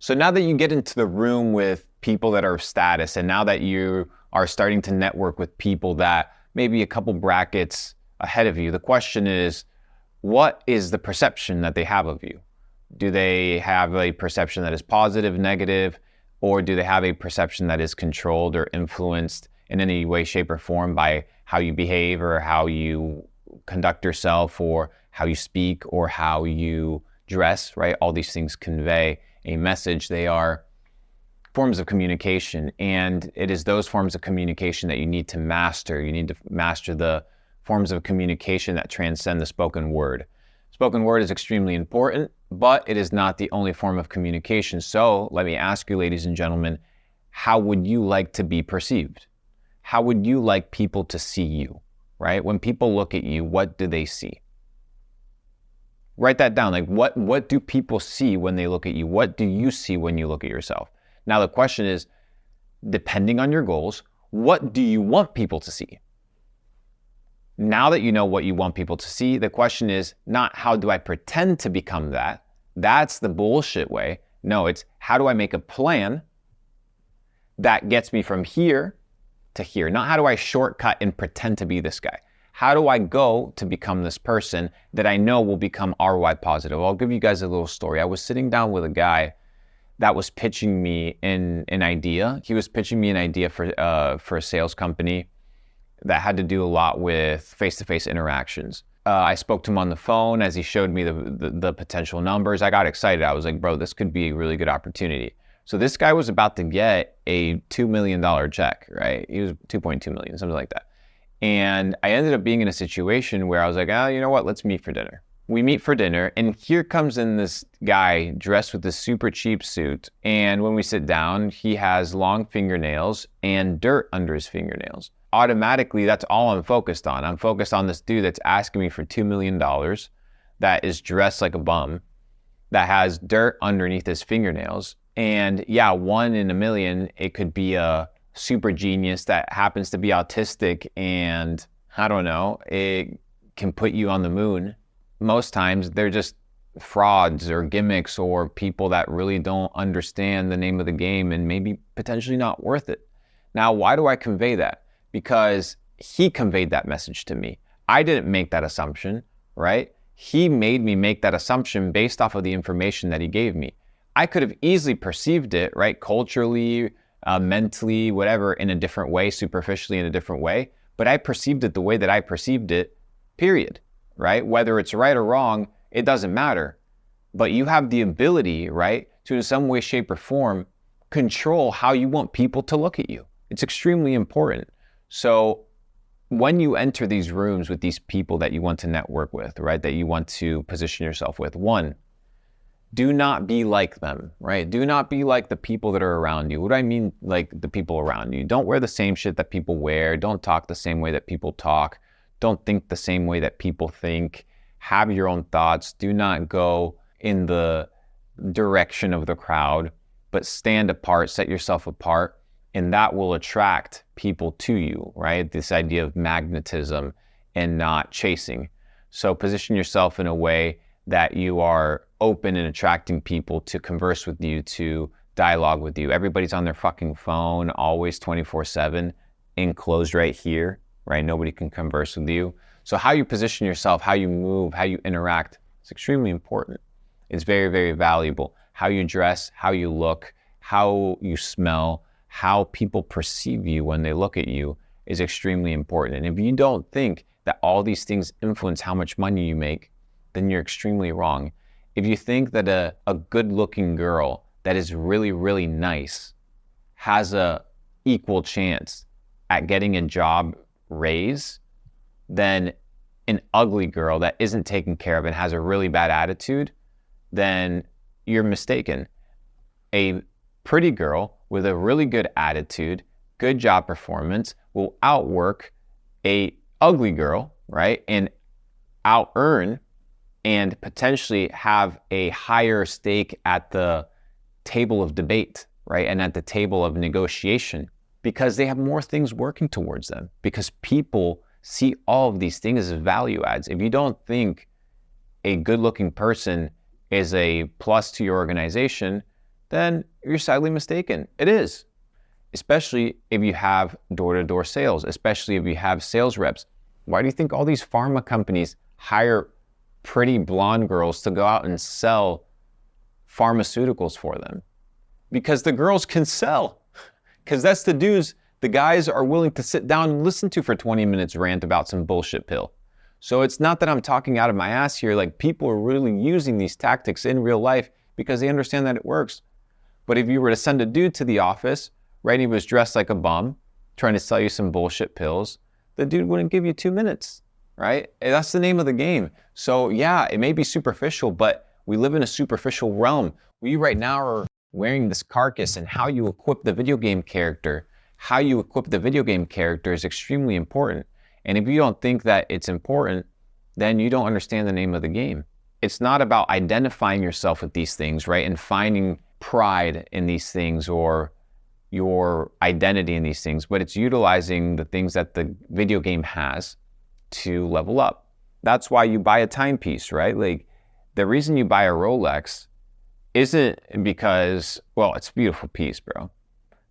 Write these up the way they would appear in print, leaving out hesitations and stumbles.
So now that you get into the room with people that are of status, and now that you are starting to network with people that maybe a couple brackets ahead of you, the question is, what is the perception that they have of you? Do they have a perception that is positive, negative, or do they have a perception that is controlled or influenced in any way, shape, or form by how you behave or how you conduct yourself or how you speak or how you dress, right? All these things convey a message. They are forms of communication, and it is those forms of communication that you need to master. You need to master the forms of communication that transcend the spoken word. Spoken word is extremely important, but it is not the only form of communication. So let me ask you, ladies and gentlemen, how would you like to be perceived? How would you like people to see you, right? When people look at you, what do they see? Write that down. Like, what do people see when they look at you? What do you see when you look at yourself? Now, the question is, depending on your goals, what do you want people to see? Now that you know what you want people to see, the question is not how do I pretend to become that? That's the bullshit way. No, it's how do I make a plan that gets me from here to here? Not how do I shortcut and pretend to be this guy? How do I go to become this person that I know will become ROI positive? I'll give you guys a little story. I was sitting down with a guy that was pitching me an idea. He was pitching me an idea for a sales company that had to do a lot with face-to-face interactions. I spoke to him on the phone as he showed me the potential numbers. I got excited. I was like, bro, this could be a really good opportunity. So this guy was about to get a $2 million check, right? He was 2.2 million, something like that. And I ended up being in a situation where I was like, you know what? Let's meet for dinner. We meet for dinner, and here comes in this guy dressed with this super cheap suit. And when we sit down, he has long fingernails and dirt under his fingernails. Automatically, that's all I'm focused on. I'm focused on this dude that's asking me for $2 million, that is dressed like a bum, that has dirt underneath his fingernails. And yeah, 1 in a million, it could be a super genius that happens to be autistic and, I don't know, it can put you on the moon. Most times, they're just frauds or gimmicks or people that really don't understand the name of the game and maybe potentially not worth it. Now, why do I convey that? Because he conveyed that message to me. I didn't make that assumption, right? He made me make that assumption based off of the information that he gave me. I could have easily perceived it, right? Culturally, mentally, whatever, in a different way, superficially in a different way. But I perceived it the way that I perceived it, period, right? Whether it's right or wrong, it doesn't matter. But you have the ability, right, to in some way, shape, or form, control how you want people to look at you. It's extremely important. So when you enter these rooms with these people that you want to network with, right, that you want to position yourself with, one, do not be like them, right? Do not be like the people that are around you. What do I mean, like the people around you? Don't wear the same shit that people wear. Don't talk the same way that people talk. Don't think the same way that people think. Have your own thoughts. Do not go in the direction of the crowd, but stand apart, set yourself apart, and that will attract people to you, right? This idea of magnetism and not chasing. So position yourself in a way that you are open and attracting people to converse with you, to dialogue with you. Everybody's on their fucking phone, always 24/7, enclosed right here, right? Nobody can converse with you. So how you position yourself, how you move, how you interact, it's extremely important. It's very, very valuable. How you dress, how you look, how you smell, how people perceive you when they look at you is extremely important. And if you don't think that all these things influence how much money you make, then you're extremely wrong. If you think that a good-looking girl that is really, really nice has a equal chance at getting a job raise, then an ugly girl that isn't taken care of and has a really bad attitude, then you're mistaken. A pretty girl with a really good attitude, good job performance will outwork a ugly girl, right? And out-earn and potentially have a higher stake at the table of debate, right? And at the table of negotiation, because they have more things working towards them, because people see all of these things as value adds. If you don't think a good-looking person is a plus to your organization, then you're sadly mistaken. It is. Especially if you have door-to-door sales, especially if you have sales reps. Why do you think all these pharma companies hire pretty blonde girls to go out and sell pharmaceuticals for them? Because the girls can sell. Because that's the dudes the guys are willing to sit down and listen to for 20 minutes rant about some bullshit pill. So it's not that I'm talking out of my ass here. Like, people are really using these tactics in real life because they understand that it works. But if you were to send a dude to the office, right, and he was dressed like a bum, trying to sell you some bullshit pills, the dude wouldn't give you 2 minutes, right? And that's the name of the game. So yeah, it may be superficial, but we live in a superficial realm. We right now are wearing this carcass, and how you equip the video game character, is extremely important. And if you don't think that it's important, then you don't understand the name of the game. It's not about identifying yourself with these things, right? And finding pride in these things or your identity in these things, but it's utilizing the things that the video game has to level up. That's why you buy a timepiece, right? Like, the reason you buy a Rolex isn't because, well, it's a beautiful piece, bro.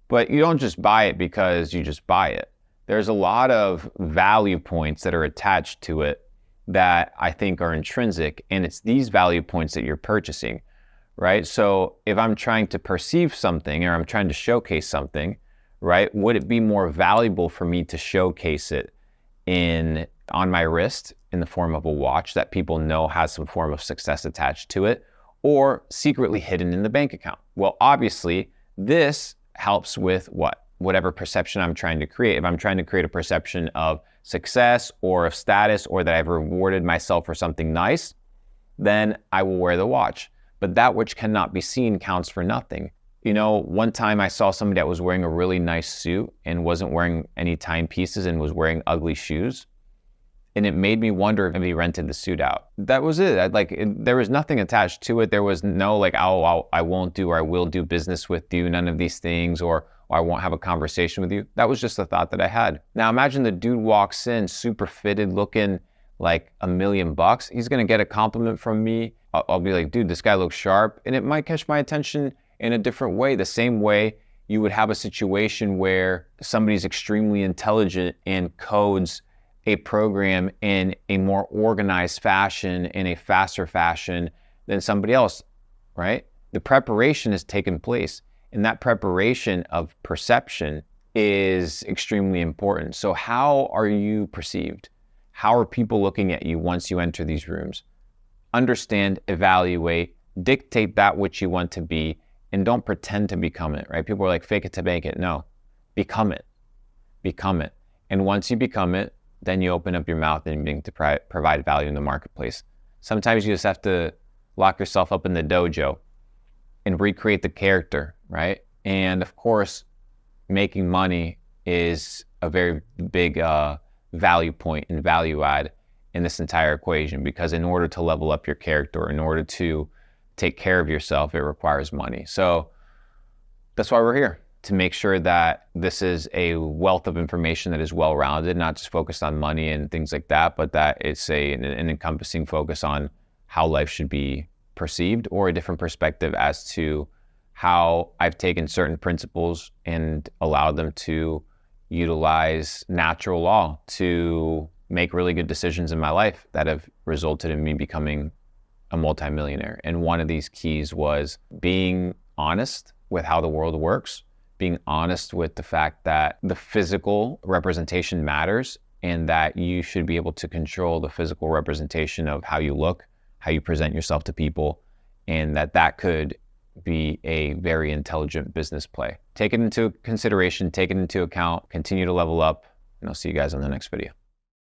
But you don't just buy it because you just buy it. There's a lot of value points that are attached to it that I think are intrinsic, and it's these value points that you're purchasing, right? So if I'm trying to perceive something or I'm trying to showcase something, right, would it be more valuable for me to showcase it on my wrist in the form of a watch that people know has some form of success attached to it, or secretly hidden in the bank account? Well, obviously, this helps with whatever perception I'm trying to create. If I'm trying to create a perception of success or of status, or that I've rewarded myself for something nice, then I will wear the watch. But that which cannot be seen counts for nothing. You know, one time I saw somebody that was wearing a really nice suit and wasn't wearing any timepieces and was wearing ugly shoes. And it made me wonder if he rented the suit out. That was it. There was nothing attached to it. There was no like, oh, I won't do or I will do business with you, none of these things, or I won't have a conversation with you. That was just a thought that I had. Now imagine the dude walks in super fitted, looking like $1 million. He's gonna get a compliment from me. I'll be like, dude, this guy looks sharp. And it might catch my attention in a different way. The same way you would have a situation where somebody's extremely intelligent and codes a program in a more organized fashion, in a faster fashion than somebody else, right? The preparation has taken place, and that preparation of perception is extremely important. So how are you perceived? How are people looking at you once you enter these rooms? Understand, evaluate, dictate that which you want to be, and don't pretend to become it, right? People are like, fake it to make it. No, become it. Become it. And once you become it, then you open up your mouth and begin to provide value in the marketplace. Sometimes you just have to lock yourself up in the dojo and recreate the character, right? And of course, making money is a very big value point and value add in this entire equation, because in order to level up your character, in order to take care of yourself, it requires money. So that's why we're here, to make sure that this is a wealth of information that is well-rounded, not just focused on money and things like that, but that it's an encompassing focus on how life should be perceived, or a different perspective as to how I've taken certain principles and allowed them to utilize natural law to make really good decisions in my life that have resulted in me becoming a multimillionaire. And one of these keys was being honest with how the world works, being honest with the fact that the physical representation matters, and that you should be able to control the physical representation of how you look, how you present yourself to people, and that could be a very intelligent business play. Take it into consideration, take it into account, continue to level up, and I'll see you guys on the next video.